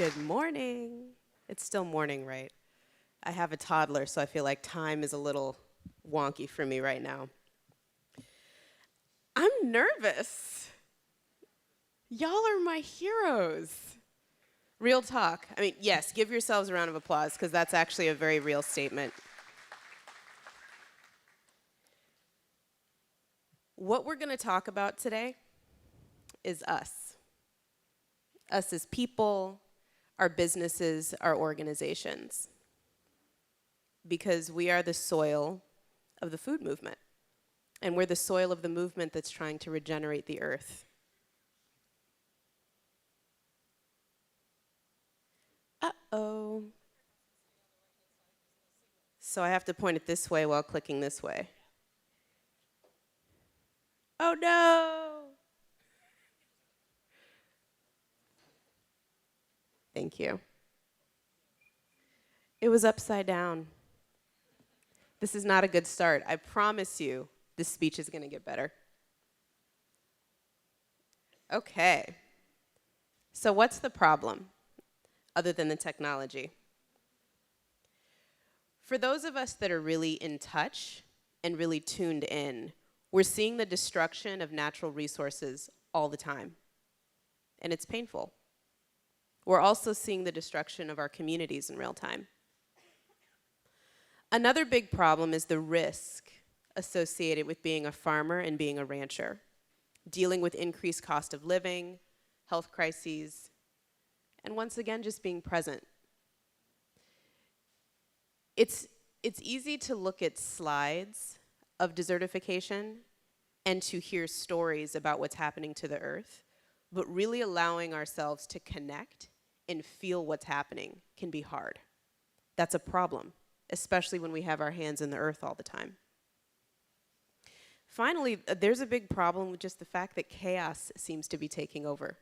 Good morning. It's still morning, right? I have a toddler, so I feel like time is a little wonky for me right now. I'm nervous. Y'all are my heroes. Real talk. I mean, yes, give yourselves a round of applause, because that's actually a very real statement. What we're going to talk about today is us. Us as people, our businesses, our organizations. Because we are the soil of the food movement. And we're the soil of the movement that's trying to regenerate the earth. Uh-oh. So I have to point it this way while clicking this way. Oh no! Thank you. It was upside down. This is not a good start. I promise you, this speech is going to get better. Okay. So what's the problem, other than the technology? For those of us that are really in touch and really tuned in, we're seeing the destruction of natural resources all the time. And it's painful. We're also seeing the destruction of our communities in real time. Another big problem is the risk associated with being a farmer and being a rancher, dealing with increased cost of living, health crises, and once again, just being present. It's easy to look at slides of desertification and to hear stories about what's happening to the earth, but really allowing ourselves to connect and feel what's happening can be hard. That's a problem, especially when we have our hands in the earth all the time. Finally, there's a big problem with just the fact that chaos seems to be taking over.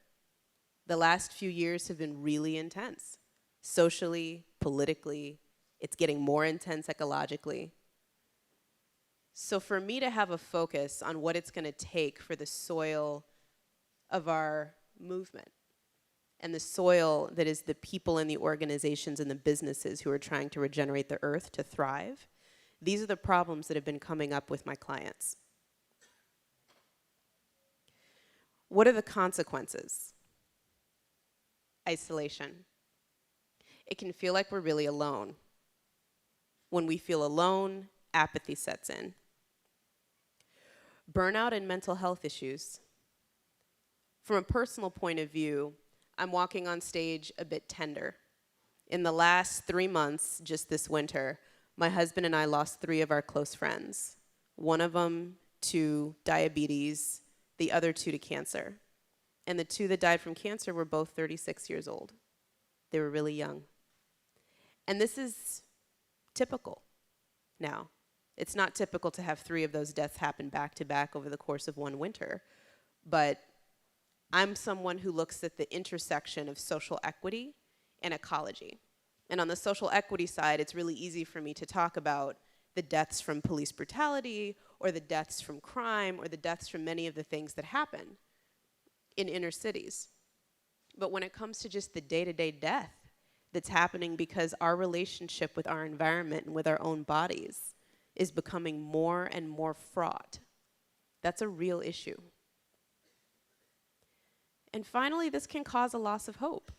The last few years have been really intense, socially, politically. It's getting more intense ecologically. So for me to have a focus on what it's going to take for the soil of our movement and the soil that is the people and the organizations and the businesses who are trying to regenerate the earth to thrive, these are the problems that have been coming up with my clients. What are the consequences? Isolation. It can feel like we're really alone. When we feel alone, apathy sets in. Burnout and mental health issues. From a personal point of view, I'm walking on stage a bit tender. In the last 3 months, just this winter, my husband and I lost 3 of our close friends. One of them to diabetes, the other 2 to cancer. And the 2 that died from cancer were both 36 years old. They were really young. And this is typical now. It's not typical to have 3 of those deaths happen back to back over the course of one winter, but I'm someone who looks at the intersection of social equity and ecology. And on the social equity side, it's really easy for me to talk about the deaths from police brutality, or the deaths from crime, or the deaths from many of the things that happen in inner cities. But when it comes to just the day-to-day death that's happening because our relationship with our environment and with our own bodies is becoming more and more fraught, that's a real issue. And finally, this can cause a loss of hope.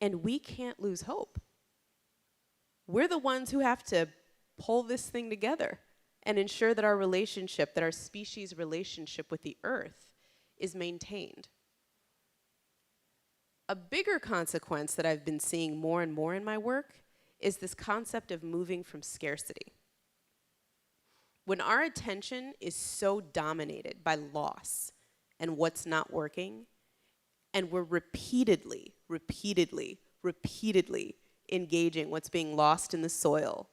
And we can't lose hope. We're the ones who have to pull this thing together and ensure that our relationship, that our species' relationship with the earth is maintained. A bigger consequence that I've been seeing more and more in my work is this concept of moving from scarcity. When our attention is so dominated by loss and what's not working, and we're repeatedly engaging what's being lost in the soil,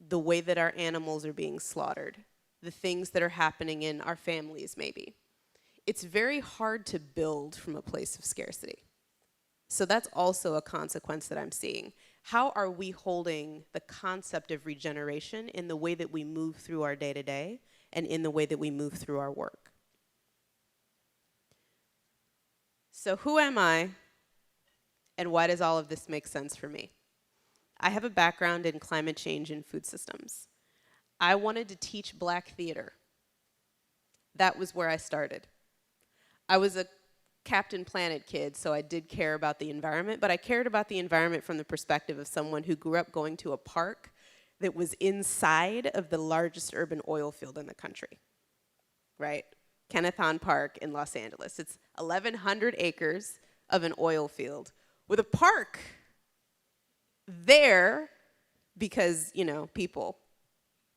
the way that our animals are being slaughtered, the things that are happening in our families maybe, it's very hard to build from a place of scarcity. So that's also a consequence that I'm seeing. How are we holding the concept of regeneration in the way that we move through our day-to-day and in the way that we move through our work? So who am I? And why does all of this make sense for me? I have a background in climate change and food systems. I wanted to teach Black theater. That was where I started. I was a Captain Planet kid, so I did care about the environment, but I cared about the environment from the perspective of someone who grew up going to a park that was inside of the largest urban oil field in the country, right? Kennethon Park in Los Angeles. It's 1,100 acres of an oil field with a park there because, you know, people.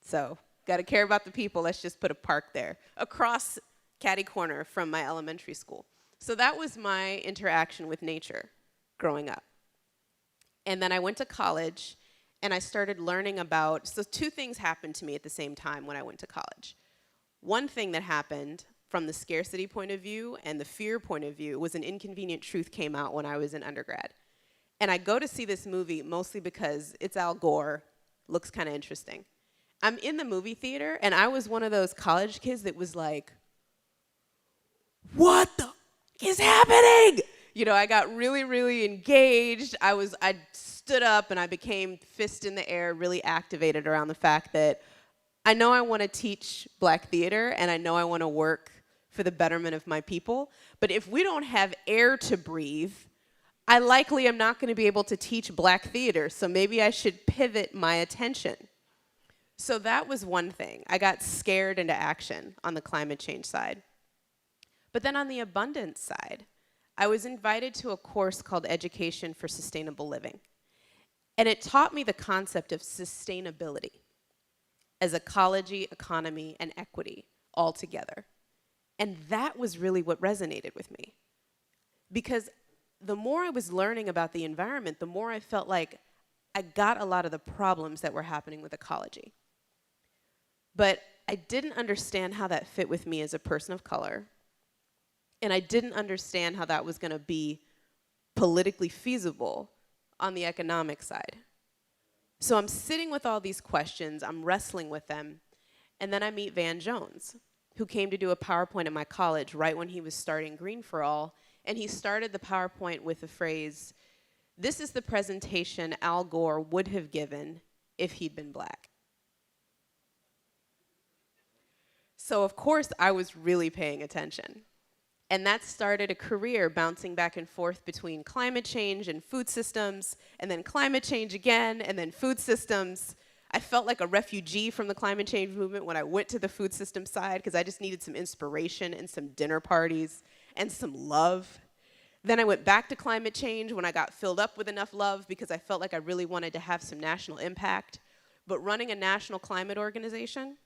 So, got to care about the people. Let's just put a park there across catty corner from my elementary school. So that was my interaction with nature growing up. And then I went to college and I started learning about, so two things happened to me at the same time when I went to college. One thing that happened from the scarcity point of view and the fear point of view was an inconvenient truth came out when I was in undergrad. And I go to see this movie mostly because it's Al Gore, looks kind of interesting. I'm in the movie theater and I was one of those college kids that was like, what the is happening? You know, I got really, really engaged. I stood up and I became fist in the air, really activated around the fact that I know I want to teach Black theater and I know I want to work for the betterment of my people. But if we don't have air to breathe, I likely am not going to be able to teach Black theater. So maybe I should pivot my attention. So that was one thing. I got scared into action on the climate change side. But then on the abundance side, I was invited to a course called Education for Sustainable Living. And it taught me the concept of sustainability as ecology, economy, and equity all together. And that was really what resonated with me. Because the more I was learning about the environment, the more I felt like I got a lot of the problems that were happening with ecology. But I didn't understand how that fit with me as a person of color. And I didn't understand how that was going to be politically feasible on the economic side. So I'm sitting with all these questions, I'm wrestling with them, and then I meet Van Jones, who came to do a PowerPoint at my college right when he was starting Green for All, and he started the PowerPoint with the phrase, "This is the presentation Al Gore would have given if he'd been Black." So of course I was really paying attention. And that started a career bouncing back and forth between climate change and food systems, and then climate change again, and then food systems. I felt like a refugee from the climate change movement when I went to the food system side because I just needed some inspiration and some dinner parties and some love. Then I went back to climate change when I got filled up with enough love because I felt like I really wanted to have some national impact. But running a national climate organization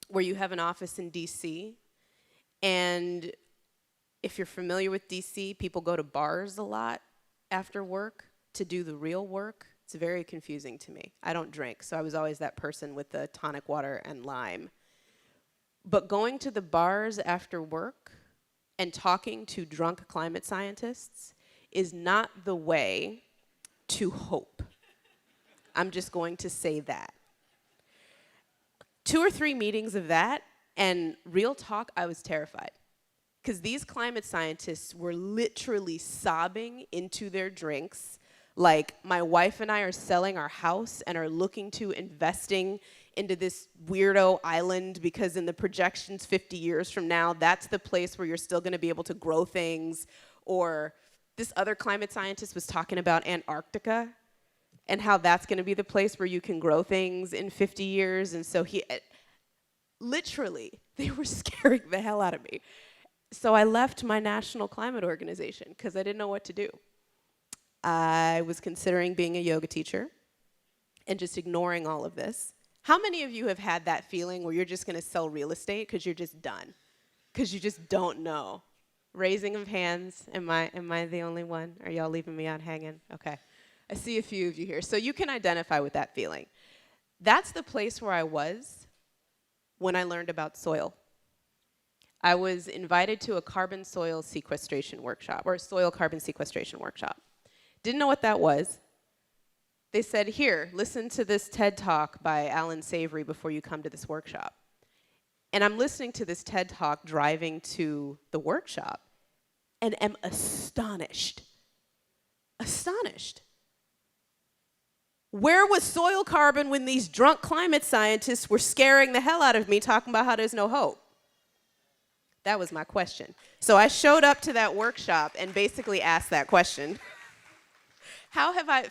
where you have an office in DC, and if you're familiar with DC, people go to bars a lot after work to do the real work. It's very confusing to me. I don't drink, so I was always that person with the tonic water and lime. But going to the bars after work and talking to drunk climate scientists is not the way to hope. I'm just going to say that. 2 or 3 meetings of that, and real talk, I was terrified. Because these climate scientists were literally sobbing into their drinks, like, my wife and I are selling our house and are looking to investing into this weirdo island because in the projections 50 years from now, that's the place where you're still gonna be able to grow things. Or this other climate scientist was talking about Antarctica and how that's gonna be the place where you can grow things in 50 years. And so literally, they were scaring the hell out of me. So I left my national climate organization because I didn't know what to do. I was considering being a yoga teacher and just ignoring all of this. How many of you have had that feeling where you're just going to sell real estate because you're just done? Because you just don't know? Raising of hands. Am I the only one? Are y'all leaving me out hanging? Okay. I see a few of you here. So you can identify with that feeling. That's the place where I was when I learned about soil. I was invited to a carbon soil sequestration workshop, or a soil carbon sequestration workshop. Didn't know what that was. They said, here, listen to this TED Talk by Alan Savory before you come to this workshop. And I'm listening to this TED Talk driving to the workshop and am astonished astonished. Where was soil carbon when these drunk climate scientists were scaring the hell out of me talking about how there's no hope? That was my question. So I showed up to that workshop and basically asked that question.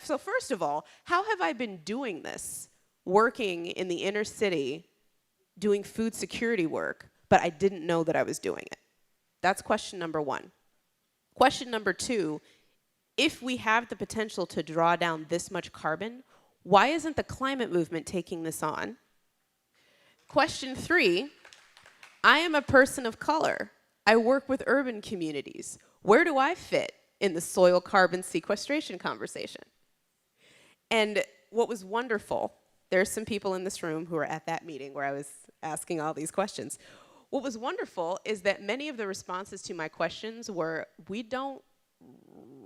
So first of all, how have I been doing this, working in the inner city, doing food security work, but I didn't know that I was doing it? That's question number one. Question number two, if we have the potential to draw down this much carbon, why isn't the climate movement taking this on? Question three, I am a person of color. I work with urban communities. Where do I fit in the soil carbon sequestration conversation? And what was wonderful, there's some people in this room who were at that meeting where I was asking all these questions. What was wonderful is that many of the responses to my questions were, we don't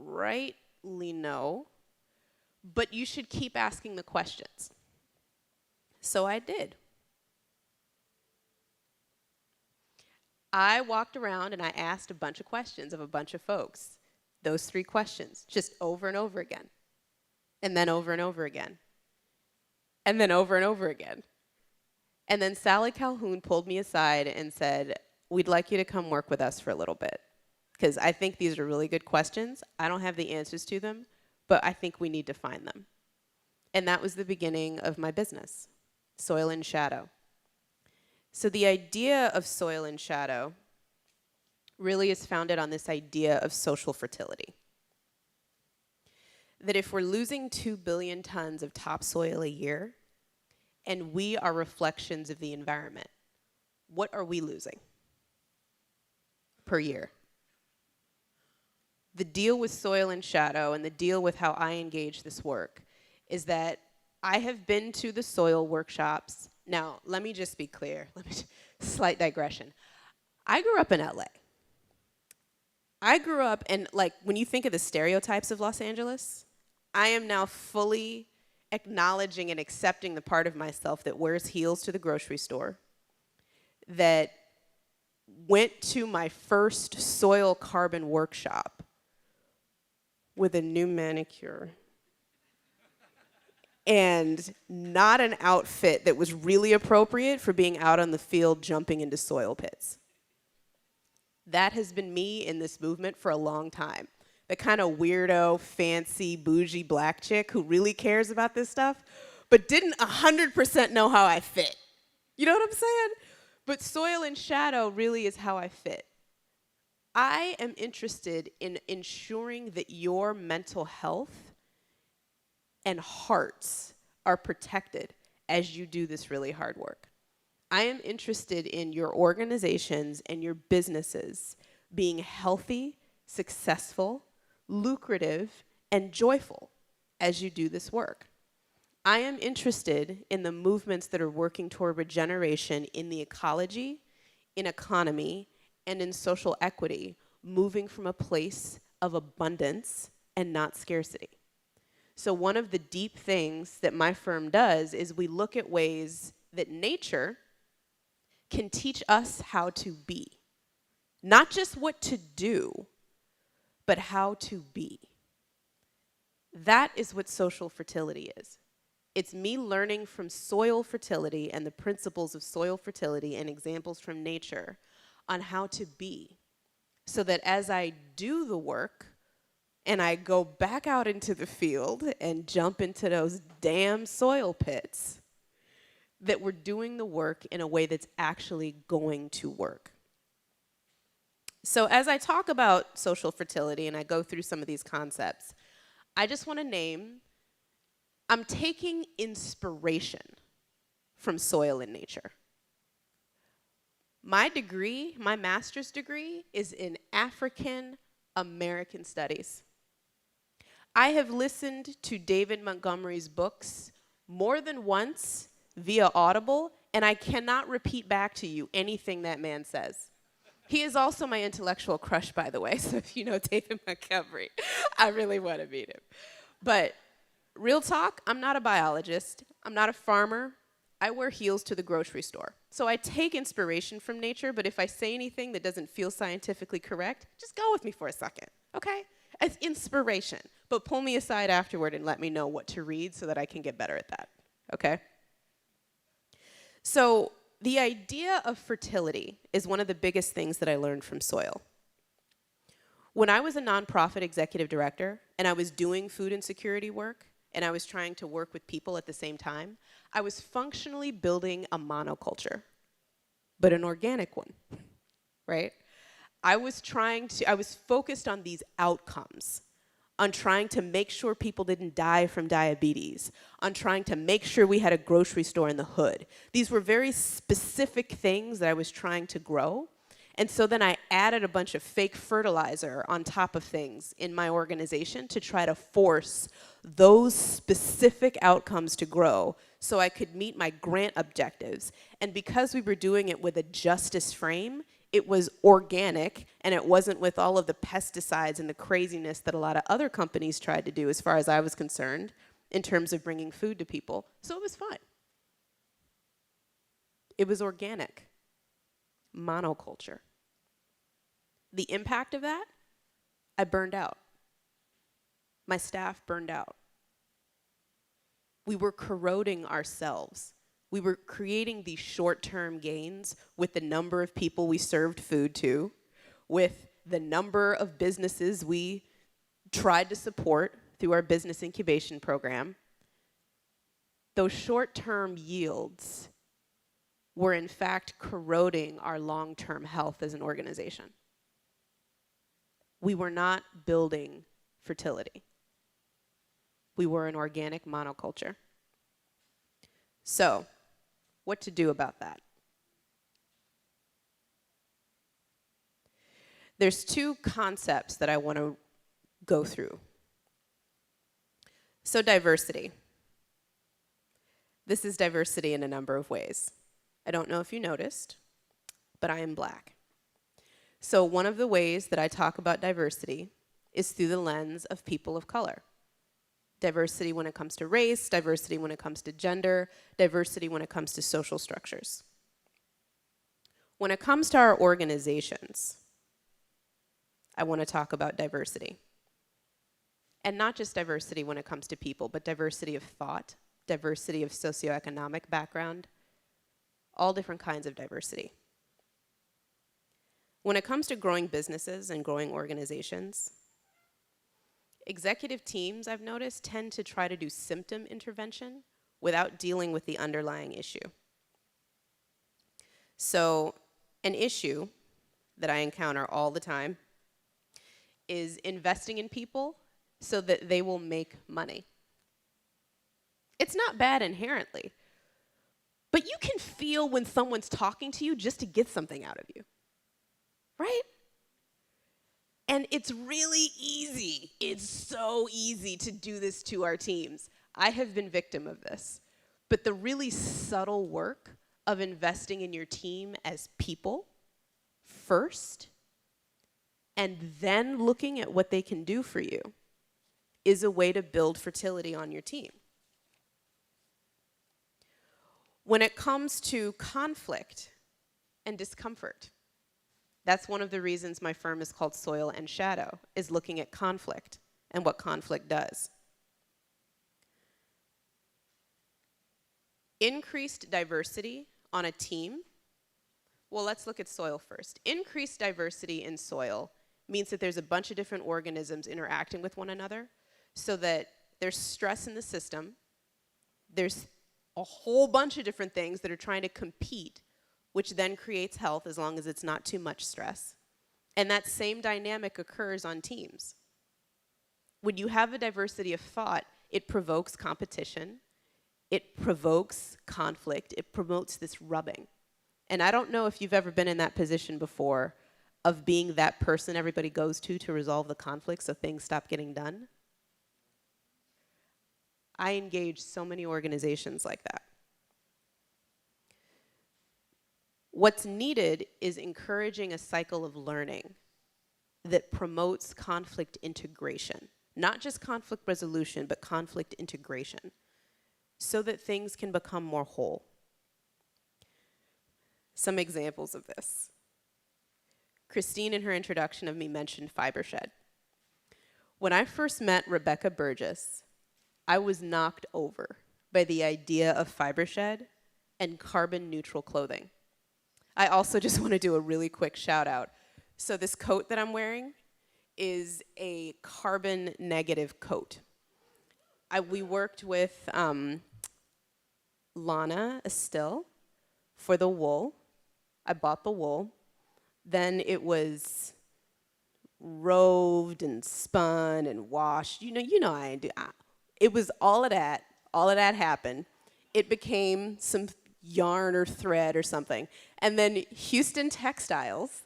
rightly know, but you should keep asking the questions. So I did. I walked around and I asked a bunch of questions of a bunch of folks. Those 3 questions, just over and over again. And then over and over again. And then over and over again. And then Sally Calhoun pulled me aside and said, we'd like you to come work with us for a little bit, because I think these are really good questions. I don't have the answers to them, but I think we need to find them. And that was the beginning of my business, Soil in Shadow. So the idea of Soil in Shadow really is founded on this idea of social fertility. That if we're losing 2 billion tons of topsoil a year, and we are reflections of the environment, what are we losing per year? The deal with Soil in Shadow and the deal with how I engage this work is that I have been to the soil workshops. Now, let me just be clear. Slight digression. I grew up in LA. I grew up, and like when you think of the stereotypes of Los Angeles, I am now fully acknowledging and accepting the part of myself that wears heels to the grocery store, that went to my first soil carbon workshop with a new manicure and not an outfit that was really appropriate for being out on the field jumping into soil pits. That has been me in this movement for a long time. The kind of weirdo, fancy, bougie black chick who really cares about this stuff, but didn't 100% know how I fit. You know what I'm saying? But Soil in Shadow really is how I fit. I am interested in ensuring that your mental health and hearts are protected as you do this really hard work. I am interested in your organizations and your businesses being healthy, successful, lucrative, and joyful as you do this work. I am interested in the movements that are working toward regeneration in the ecology, in economy, and in social equity, moving from a place of abundance and not scarcity. So one of the deep things that my firm does is we look at ways that nature can teach us how to be. Not just what to do, but how to be. That is what social fertility is. It's me learning from soil fertility and the principles of soil fertility and examples from nature on how to be, so that as I do the work and I go back out into the field and jump into those damn soil pits, that we're doing the work in a way that's actually going to work. So as I talk about social fertility and I go through some of these concepts, I just want to name, I'm taking inspiration from soil and nature. My degree, my master's degree, is in African American Studies. I have listened to David Montgomery's books more than once via Audible, and I cannot repeat back to you anything that man says. He is also my intellectual crush, by the way, so if you know David Montgomery, I really want to meet him. But real talk, I'm not a biologist. I'm not a farmer. I wear heels to the grocery store. So I take inspiration from nature, but if I say anything that doesn't feel scientifically correct, just go with me for a second, okay? It's inspiration. but pull me aside afterward and let me know what to read so that I can get better at that, okay? So the idea of fertility is one of the biggest things that I learned from soil. When I was a nonprofit executive director and I was doing food insecurity work and I was trying to work with people at the same time, I was functionally building a monoculture, but an organic one, right? I was focused on these outcomes, on trying to make sure people didn't die from diabetes, on trying to make sure we had a grocery store in the hood. These were very specific things that I was trying to grow. And so then I added a bunch of fake fertilizer on top of things in my organization to try to force those specific outcomes to grow so I could meet my grant objectives. And because we were doing it with a justice frame, it was organic and it wasn't with all of the pesticides and the craziness that a lot of other companies tried to do as far as I was concerned in terms of bringing food to people. So it was fine. It was organic. Monoculture. The impact of that, I burned out. My staff burned out. We were corroding ourselves. We were creating these short-term gains with the number of people we served food to, with the number of businesses we tried to support through our business incubation program. Those short-term yields were in fact corroding our long-term health as an organization. We were not building fertility. We were an organic monoculture. So, what to do about that? There's two concepts that I want to go through. So, diversity. This is diversity in a number of ways. I don't know if you noticed, but I am Black. So one of the ways that I talk about diversity is through the lens of people of color. Diversity when it comes to race, diversity when it comes to gender, diversity when it comes to social structures. When it comes to our organizations, I want to talk about diversity. And not just diversity when it comes to people, but diversity of thought, diversity of socioeconomic background, all different kinds of diversity. When it comes to growing businesses and growing organizations, executive teams, I've noticed, tend to try to do symptom intervention without dealing with the underlying issue. So, an issue that I encounter all the time is investing in people so that they will make money. It's not bad inherently, but you can feel when someone's talking to you just to get something out of you. Right? And it's really easy. It's so easy to do this to our teams. I have been victim of this. But the really subtle work of investing in your team as people first, and then looking at what they can do for you, is a way to build fertility on your team. When it comes to conflict and discomfort, that's one of the reasons my firm is called Soil and Shadow, is looking at conflict and what conflict does. Increased diversity on a team. Well, let's look at soil first. Increased diversity in soil means that there's a bunch of different organisms interacting with one another so that there's stress in the system. There's a whole bunch of different things that are trying to compete, which then creates health as long as it's not too much stress. And that same dynamic occurs on teams. When you have a diversity of thought, it provokes competition, it provokes conflict, it promotes this rubbing. And I don't know if you've ever been in that position before of being that person everybody goes to resolve the conflict so things stop getting done. I engage so many organizations like that. What's needed is encouraging a cycle of learning that promotes conflict integration, not just conflict resolution, but conflict integration, so that things can become more whole. Some examples of this. Christine, in her introduction of me, mentioned FiberShed. When I first met Rebecca Burgess, I was knocked over by the idea of FiberShed and carbon neutral clothing. I also just want to do a really quick shout out. So this coat that I'm wearing is a carbon negative coat. We worked with Lana Estill for the wool. I bought the wool. Then it was roved and spun and washed. You know I do. It was all of that. All of that happened. It became some yarn or thread or something. And then Houston Textiles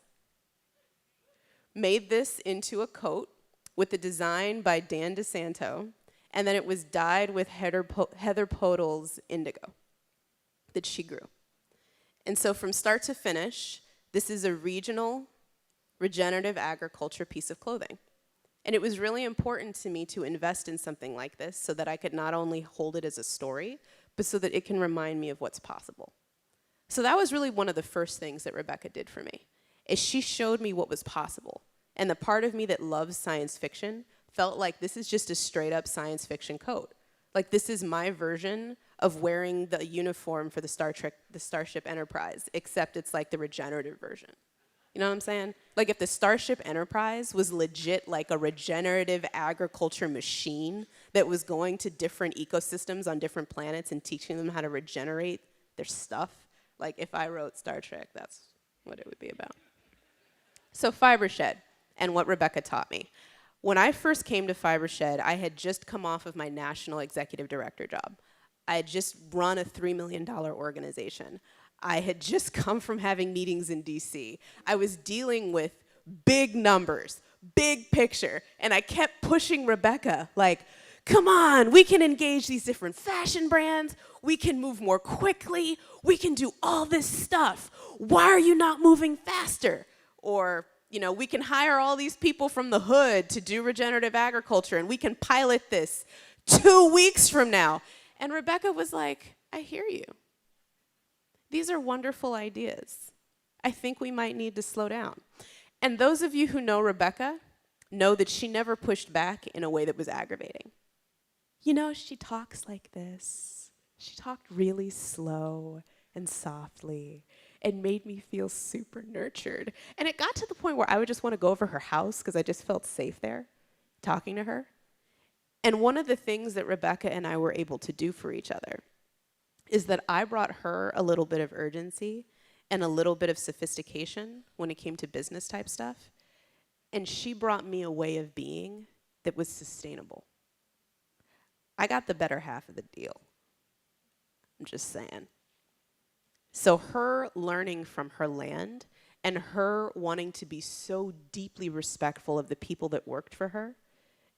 made this into a coat with the design by Dan DeSanto, and then it was dyed with Heather Podol's indigo that she grew. And so from start to finish, this is a regional regenerative agriculture piece of clothing. And it was really important to me to invest in something like this so that I could not only hold it as a story, but so that it can remind me of what's possible. So that was really one of the first things that Rebecca did for me, is she showed me what was possible. And the part of me that loves science fiction felt like this is just a straight up science fiction coat. Like this is my version of wearing the uniform for the Starship Enterprise, except it's like the regenerative version. You know what I'm saying? Like if the Starship Enterprise was legit like a regenerative agriculture machine that was going to different ecosystems on different planets and teaching them how to regenerate their stuff, like if I wrote Star Trek, that's what it would be about. So FiberShed and what Rebecca taught me. When I first came to FiberShed, I had just come off of my national executive director job. I had just run a $3 million organization. I had just come from having meetings in DC. I was dealing with big numbers, big picture, and I kept pushing Rebecca, like, come on, we can engage these different fashion brands, we can move more quickly, we can do all this stuff. Why are you not moving faster? Or, you know, we can hire all these people from the hood to do regenerative agriculture, and we can pilot this 2 weeks from now. And Rebecca was like, I hear you. These are wonderful ideas. I think we might need to slow down. And those of you who know Rebecca know that she never pushed back in a way that was aggravating. You know, she talks like this. She talked really slow and softly and made me feel super nurtured. And it got to the point where I would just want to go over her house because I just felt safe there talking to her. And one of the things that Rebecca and I were able to do for each other is that I brought her a little bit of urgency and a little bit of sophistication when it came to business type stuff. And she brought me a way of being that was sustainable. I got the better half of the deal. I'm just saying. So her learning from her land and her wanting to be so deeply respectful of the people that worked for her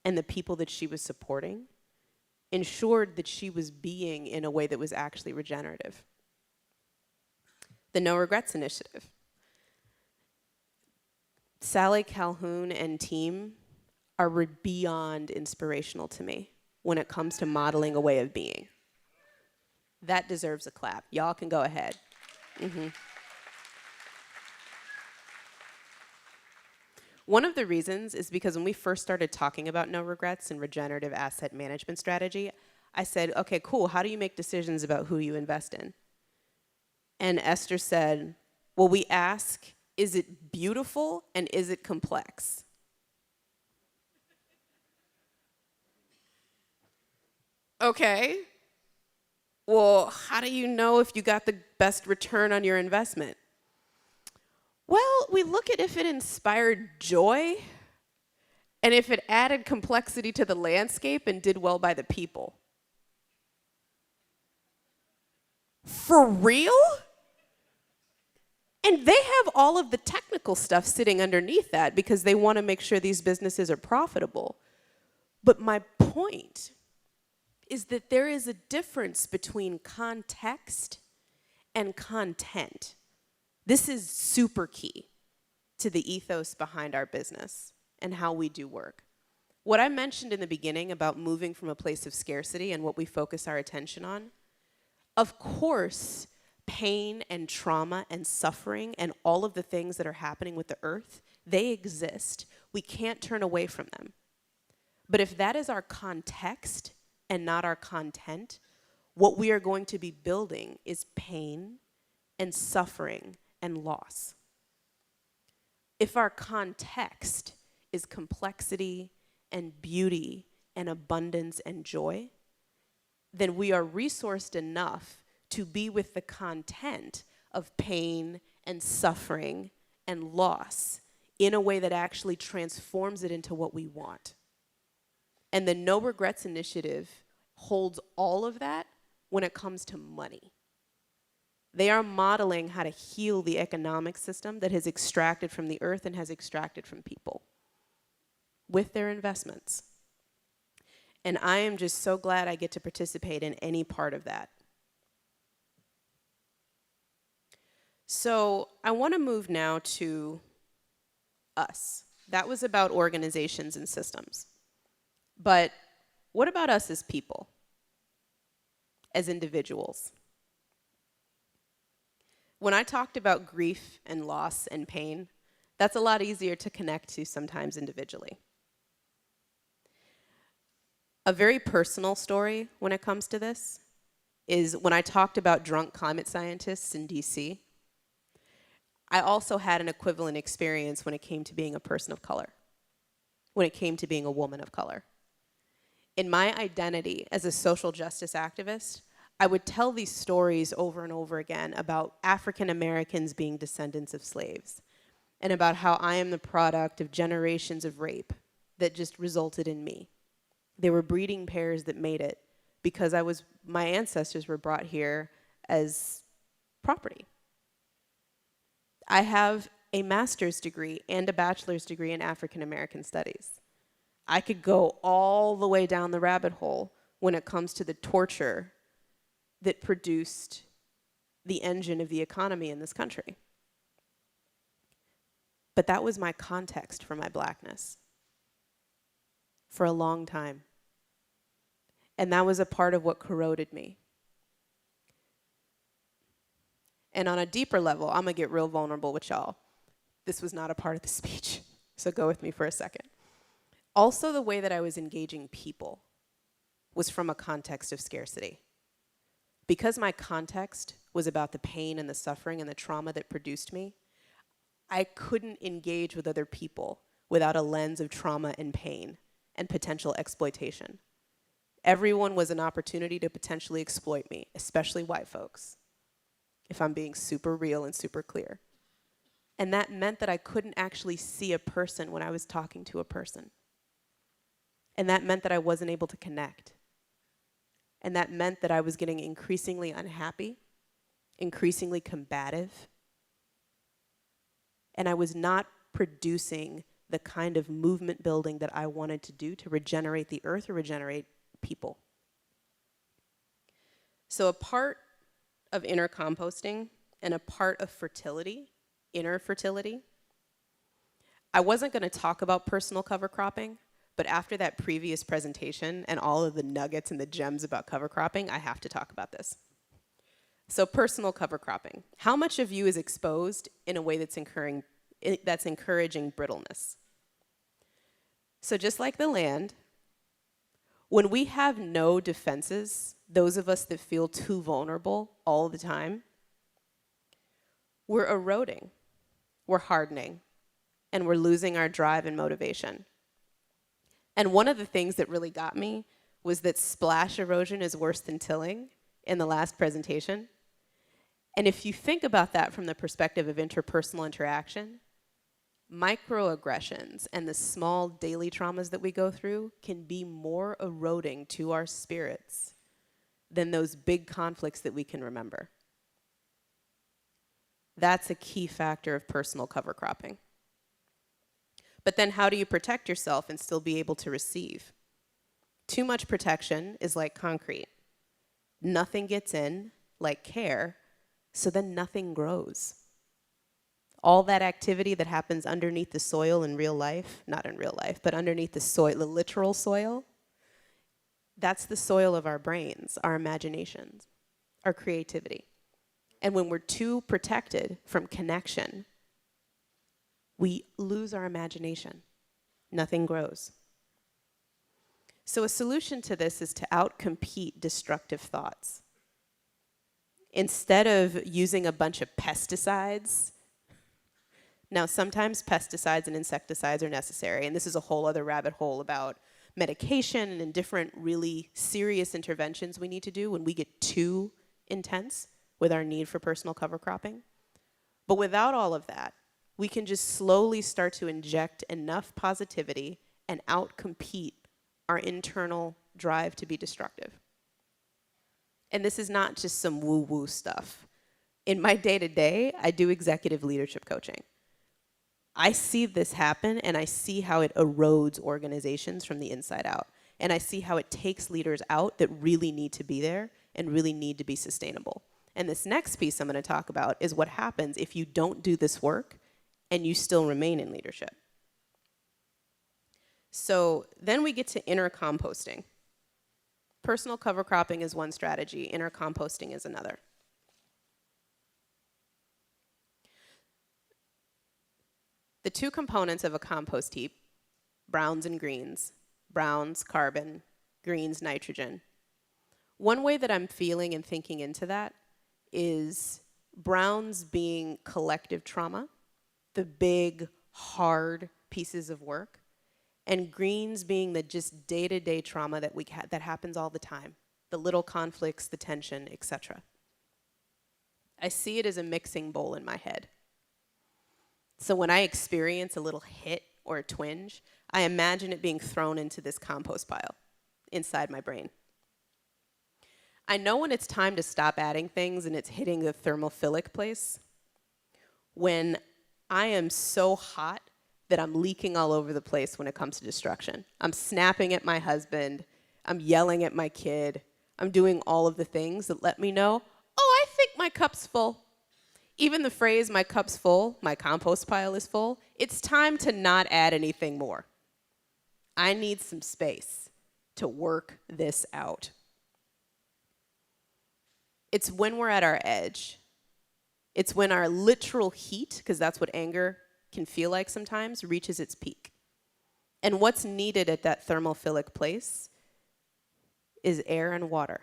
and the people that she was supporting ensured that she was being in a way that was actually regenerative. The No Regrets Initiative. Sally Calhoun and team are beyond inspirational to me when it comes to modeling a way of being. That deserves a clap. Y'all can go ahead. One of the reasons is because when we first started talking about no regrets and regenerative asset management strategy, I said, okay, cool, how do you make decisions about who you invest in? And Esther said, well, we ask, is it beautiful and is it complex? Okay. Well, how do you know if you got the best return on your investment? Well, we look at if it inspired joy and if it added complexity to the landscape and did well by the people. For real? And they have all of the technical stuff sitting underneath that because they want to make sure these businesses are profitable. But my point is that there is a difference between context and content. This is super key to the ethos behind our business and how we do work. What I mentioned in the beginning about moving from a place of scarcity and what we focus our attention on, of course, pain and trauma and suffering and all of the things that are happening with the earth, they exist. We can't turn away from them. But if that is our context and not our content, what we are going to be building is pain and suffering and loss. If our context is complexity and beauty and abundance and joy, then we are resourced enough to be with the content of pain and suffering and loss in a way that actually transforms it into what we want. And the No Regrets Initiative holds all of that when it comes to money. They are modeling how to heal the economic system that has extracted from the earth and has extracted from people with their investments. And I am just so glad I get to participate in any part of that. So I want to move now to us. That was about organizations and systems. But what about us as people, as individuals? When I talked about grief and loss and pain, that's a lot easier to connect to sometimes individually. A very personal story when it comes to this is when I talked about drunk climate scientists in DC, I also had an equivalent experience when it came to being a person of color, when it came to being a woman of color. In my identity as a social justice activist, I would tell these stories over and over again about African Americans being descendants of slaves and about how I am the product of generations of rape that just resulted in me. They were breeding pairs that made it because my ancestors were brought here as property. I have a master's degree and a bachelor's degree in African American studies. I could go all the way down the rabbit hole when it comes to the torture that produced the engine of the economy in this country. But that was my context for my blackness for a long time. And that was a part of what corroded me. And on a deeper level, I'm gonna get real vulnerable with y'all. This was not a part of the speech, so go with me for a second. Also, the way that I was engaging people was from a context of scarcity. Because my context was about the pain and the suffering and the trauma that produced me, I couldn't engage with other people without a lens of trauma and pain and potential exploitation. Everyone was an opportunity to potentially exploit me, especially white folks, if I'm being super real and super clear. And that meant that I couldn't actually see a person when I was talking to a person. And that meant that I wasn't able to connect. And that meant that I was getting increasingly unhappy, increasingly combative, and I was not producing the kind of movement building that I wanted to do to regenerate the earth or regenerate people. So a part of inner composting and a part of fertility, inner fertility, I wasn't gonna talk about personal cover cropping, but after that previous presentation and all of the nuggets and the gems about cover cropping, I have to talk about this. So personal cover cropping. How much of you is exposed in a way that's encouraging brittleness? So just like the land, when we have no defenses, those of us that feel too vulnerable all the time, we're eroding, we're hardening, and we're losing our drive and motivation. And one of the things that really got me was that splash erosion is worse than tilling in the last presentation. And if you think about that from the perspective of interpersonal interaction, microaggressions and the small daily traumas that we go through can be more eroding to our spirits than those big conflicts that we can remember. That's a key factor of personal cover cropping. But then how do you protect yourself and still be able to receive? Too much protection is like concrete. Nothing gets in, like care, so then nothing grows. All that activity that happens underneath the soil in real life, not in real life, but underneath the soil, the literal soil, that's the soil of our brains, our imaginations, our creativity. And when we're too protected from connection, we lose our imagination. Nothing grows. So a solution to this is to outcompete destructive thoughts. Instead of using a bunch of pesticides, now sometimes pesticides and insecticides are necessary, and this is a whole other rabbit hole about medication and different really serious interventions we need to do when we get too intense with our need for personal cover cropping. But without all of that, we can just slowly start to inject enough positivity and outcompete our internal drive to be destructive. And this is not just some woo-woo stuff. In my day-to-day, I do executive leadership coaching. I see this happen, and I see how it erodes organizations from the inside out. And I see how it takes leaders out that really need to be there and really need to be sustainable. And this next piece I'm going to talk about is what happens if you don't do this work and you still remain in leadership. So then we get to inner composting. Personal cover cropping is one strategy, inner composting is another. The two components of a compost heap, browns and greens, browns, carbon, greens, nitrogen. One way that I'm feeling and thinking into that is browns being collective trauma, the big, hard pieces of work, and greens being the just day-to-day trauma that that happens all the time, the little conflicts, the tension, etc. I see it as a mixing bowl in my head. So when I experience a little hit or a twinge, I imagine it being thrown into this compost pile inside my brain. I know when it's time to stop adding things and it's hitting the thermophilic place, when I am so hot that I'm leaking all over the place when it comes to destruction. I'm snapping at my husband, I'm yelling at my kid, I'm doing all of the things that let me know, oh, I think my cup's full. Even the phrase, my cup's full, my compost pile is full, it's time to not add anything more. I need some space to work this out. It's when we're at our edge. It's when our literal heat, because that's what anger can feel like sometimes, reaches its peak. And what's needed at that thermophilic place is air and water.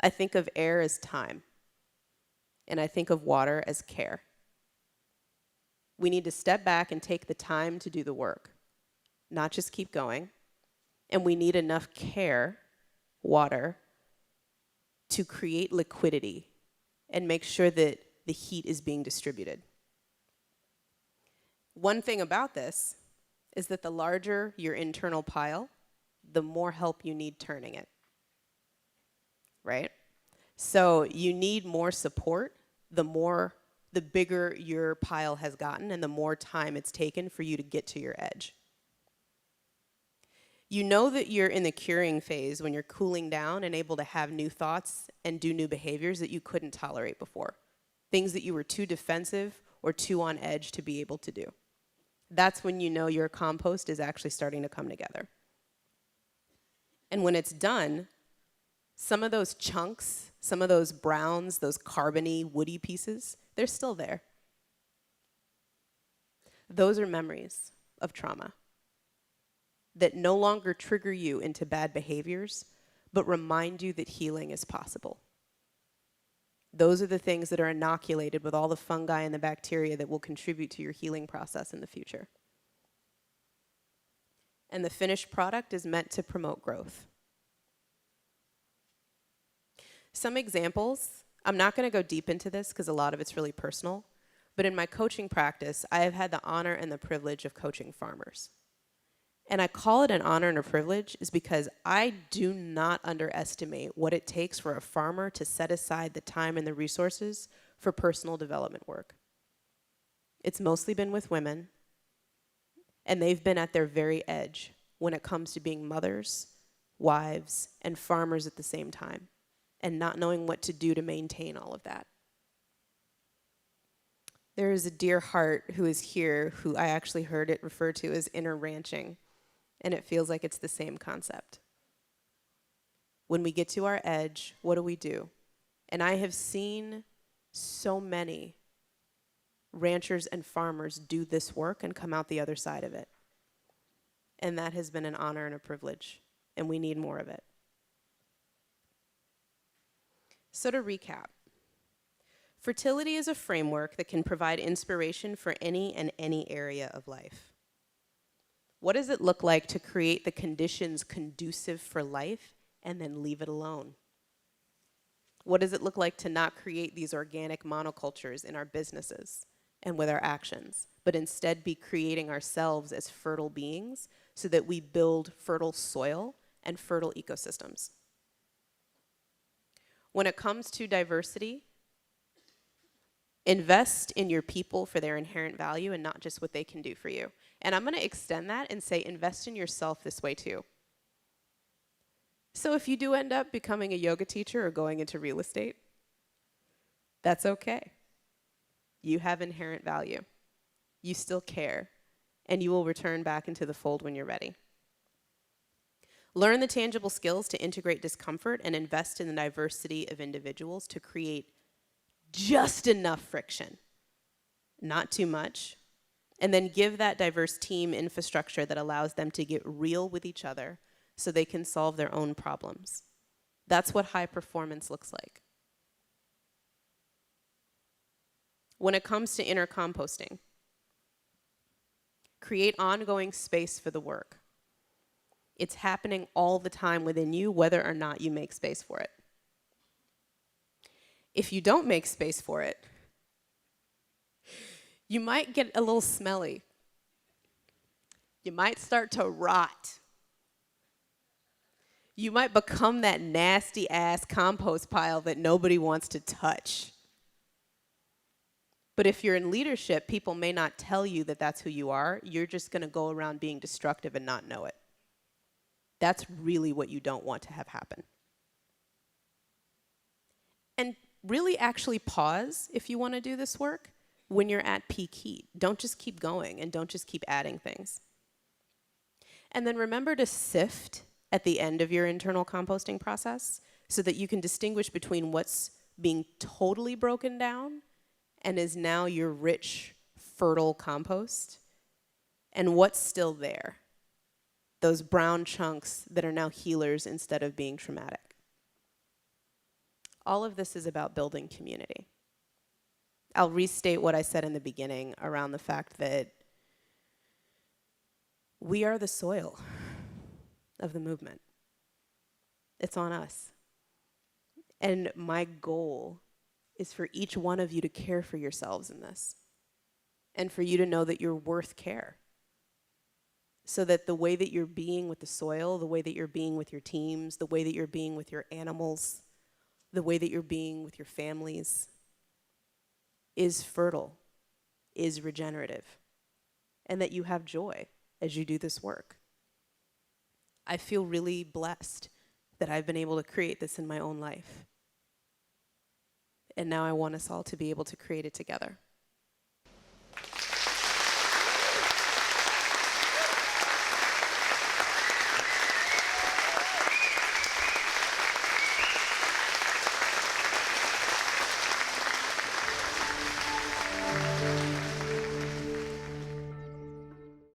I think of air as time, and I think of water as care. We need to step back and take the time to do the work, not just keep going. And we need enough care, water, to create liquidity and make sure that the heat is being distributed. One thing about this is that the larger your internal pile, the more help you need turning it, right? So you need more support, the bigger your pile has gotten and the more time it's taken for you to get to your edge. You know that you're in the curing phase when you're cooling down and able to have new thoughts and do new behaviors that you couldn't tolerate before. Things that you were too defensive or too on edge to be able to do. That's when you know your compost is actually starting to come together. And when it's done, some of those chunks, some of those browns, those carbony, woody pieces, they're still there. Those are memories of trauma that no longer trigger you into bad behaviors, but remind you that healing is possible. Those are the things that are inoculated with all the fungi and the bacteria that will contribute to your healing process in the future. And the finished product is meant to promote growth. Some examples, I'm not going to go deep into this because a lot of it's really personal, but in my coaching practice, I have had the honor and the privilege of coaching farmers. And I call it an honor and a privilege is because I do not underestimate what it takes for a farmer to set aside the time and the resources for personal development work. It's mostly been with women, and they've been at their very edge when it comes to being mothers, wives, and farmers at the same time, and not knowing what to do to maintain all of that. There is a dear heart who is here who I actually heard it referred to as inner ranching. And it feels like it's the same concept. When we get to our edge, what do? And I have seen so many ranchers and farmers do this work and come out the other side of it. And that has been an honor and a privilege and we need more of it. So to recap, fertility is a framework that can provide inspiration for any and any area of life. What does it look like to create the conditions conducive for life and then leave it alone? What does it look like to not create these organic monocultures in our businesses and with our actions, but instead be creating ourselves as fertile beings so that we build fertile soil and fertile ecosystems? When it comes to diversity, invest in your people for their inherent value and not just what they can do for you. And I'm going to extend that and say invest in yourself this way too. So if you do end up becoming a yoga teacher or going into real estate, that's okay. You have inherent value. You still care, and you will return back into the fold when you're ready. Learn the tangible skills to integrate discomfort and invest in the diversity of individuals to create just enough friction, not too much, and then give that diverse team infrastructure that allows them to get real with each other so they can solve their own problems. That's what high performance looks like. When it comes to inner composting, create ongoing space for the work. It's happening all the time within you, whether or not you make space for it. If you don't make space for it, you might get a little smelly. You might start to rot. You might become that nasty ass compost pile that nobody wants to touch. But if you're in leadership, people may not tell you that that's who you are. You're just going to go around being destructive and not know it. That's really what you don't want to have happen. And really actually pause if you want to do this work when you're at peak heat. Don't just keep going and don't just keep adding things. And then remember to sift at the end of your internal composting process so that you can distinguish between what's being totally broken down and is now your rich, fertile compost, and what's still there, those brown chunks that are now healers instead of being traumatic. All of this is about building community. I'll restate what I said in the beginning around the fact that we are the soil of the movement. It's on us. And my goal is for each one of you to care for yourselves in this, and for you to know that you're worth care. So that the way that you're being with the soil, the way that you're being with your teams, the way that you're being with your animals, the way that you're being with your families is fertile, is regenerative, and that you have joy as you do this work. I feel really blessed that I've been able to create this in my own life. And now I want us all to be able to create it together.